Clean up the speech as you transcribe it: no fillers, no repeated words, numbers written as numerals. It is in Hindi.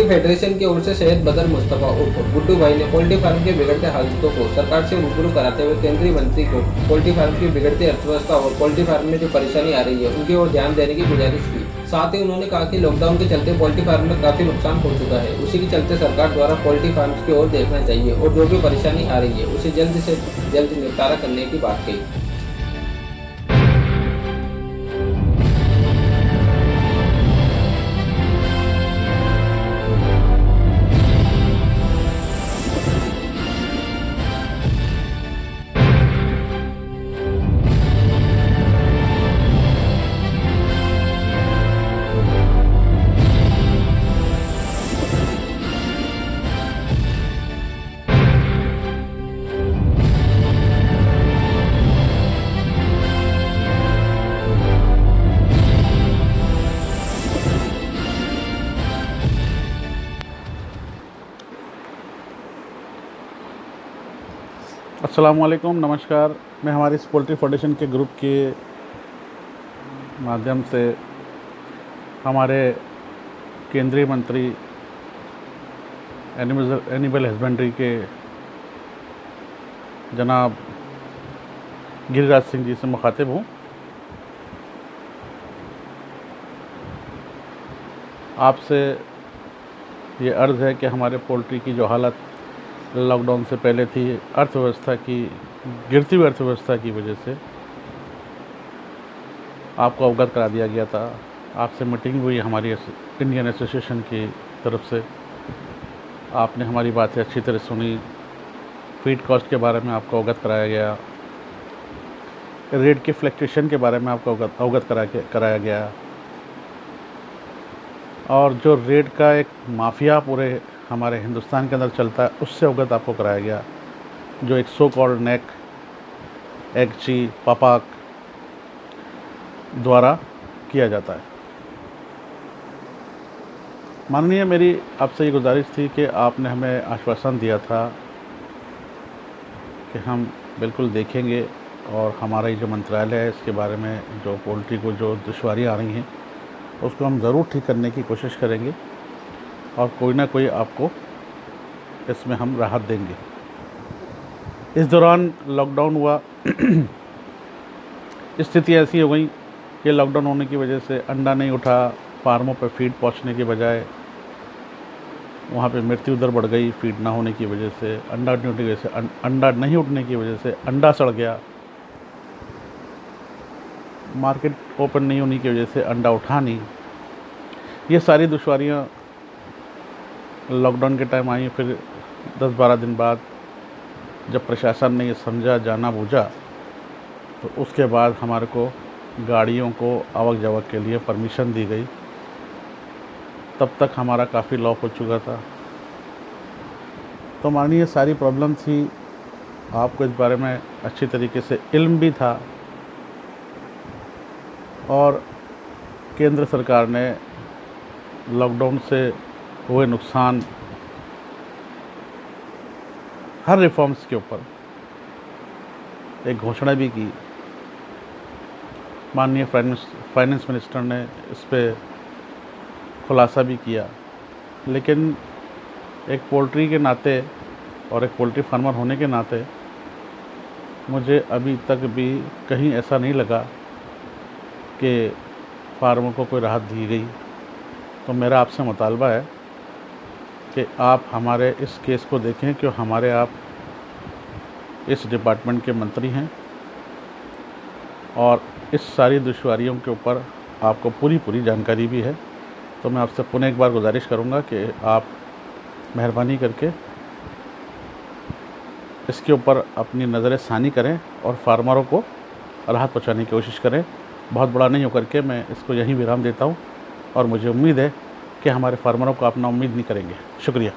पोल्ट्री फेडरेशन की ओर से सैयद बदर मुस्तफा उर्फ गुड्डू भाई ने पोल्ट्री फार्म के बिगड़ते हालातों को सरकार से रूबरू कराते हुए केंद्रीय मंत्री को पोल्ट्री फार्म की बिगड़ती अर्थव्यवस्था और पोल्ट्री फार्म में जो परेशानी आ रही है उनकी ओर ध्यान देने की गुजारिश की। साथ ही उन्होंने कहा कि लॉकडाउन के चलते पोल्ट्री फार्म में काफी नुकसान हो चुका है, उसी के चलते सरकार द्वारा पोल्ट्री फार्म की ओर देखना चाहिए और जो भी परेशानी आ रही है उसे जल्द से जल्द निपटारा करने की बात कही। अस्सलामुअलैकुम, नमस्कार। मैं हमारी इस पोल्ट्री फेडरेशन के ग्रुप के माध्यम से हमारे केंद्रीय मंत्री एनिमल हस्बेंड्री के जनाब गिरिराज सिंह जी से मुखातिब हूँ। आपसे ये अर्ज़ है कि हमारे पोल्ट्री की जो हालत लॉकडाउन से पहले थी, अर्थव्यवस्था की गिरती हुई अर्थव्यवस्था की वजह से आपको अवगत करा दिया गया था। आपसे मीटिंग हुई हमारी इंडियन एसोसिएशन की तरफ से, आपने हमारी बातें अच्छी तरह सुनी। फीड कॉस्ट के बारे में आपको अवगत कराया गया, रेट के फ्लक्चुएशन के बारे में आपको अवगत कराया गया, और जो रेट का एक माफिया पूरे हमारे हिंदुस्तान के अंदर चलता है उससे अवगत आपको कराया गया, जो एक सो कॉल्ड नेक एगची पापाक द्वारा किया जाता है। माननीय, मेरी आपसे ये गुजारिश थी कि आपने हमें आश्वासन दिया था कि हम बिल्कुल देखेंगे और हमारा ये जो मंत्रालय है इसके बारे में जो पोल्ट्री को जो दुश्वारियाँ आ रही हैं उसको हम ज़रूर ठीक करने की कोशिश करेंगे और कोई ना कोई आपको इसमें हम राहत देंगे। इस दौरान लॉकडाउन हुआ, स्थिति ऐसी हो गई कि लॉकडाउन होने की वजह से अंडा नहीं उठा, फार्मों पर फीड पहुंचने के बजाय वहाँ पे मृत्यु दर बढ़ गई। फीड ना होने की वजह से, अंडा नहीं उठने की वजह से अंडा सड़ गया, मार्केट ओपन नहीं होने की वजह से अंडा उठा नहीं। ये सारी दुश्वारियाँ लॉकडाउन के टाइम आई। फिर 10-12 दिन बाद जब प्रशासन ने ये समझा, जाना बूझा, तो उसके बाद हमारे को गाड़ियों को आवक जावक के लिए परमिशन दी गई। तब तक हमारा काफ़ी लॉस हो चुका था। तो मानिए ये सारी प्रॉब्लम थी, आपको इस बारे में अच्छी तरीके से इल्म भी था और केंद्र सरकार ने लॉकडाउन से हुए नुकसान, हर रिफॉर्म्स के ऊपर एक घोषणा भी की। माननीय फाइनेंस मिनिस्टर ने इस पे खुलासा भी किया। लेकिन एक पोल्ट्री के नाते और एक पोल्ट्री फार्मर होने के नाते मुझे अभी तक भी कहीं ऐसा नहीं लगा कि फार्मर को कोई राहत दी गई। तो मेरा आपसे मुतालबा है कि आप हमारे इस केस को देखें कि हमारे आप इस डिपार्टमेंट के मंत्री हैं और इस सारी दुश्वारियों के ऊपर आपको पूरी जानकारी भी है। तो मैं आपसे पुनः एक बार गुजारिश करूंगा कि आप मेहरबानी करके इसके ऊपर अपनी नज़र सानी करें और फार्मरों को राहत पहुंचाने की कोशिश करें। बहुत बड़ा नहीं होकर के मैं इसको यहीं विराम देता हूं और मुझे उम्मीद है कि हमारे फार्मरों को अपना उम्मीद नहीं करेंगे। शुक्रिया।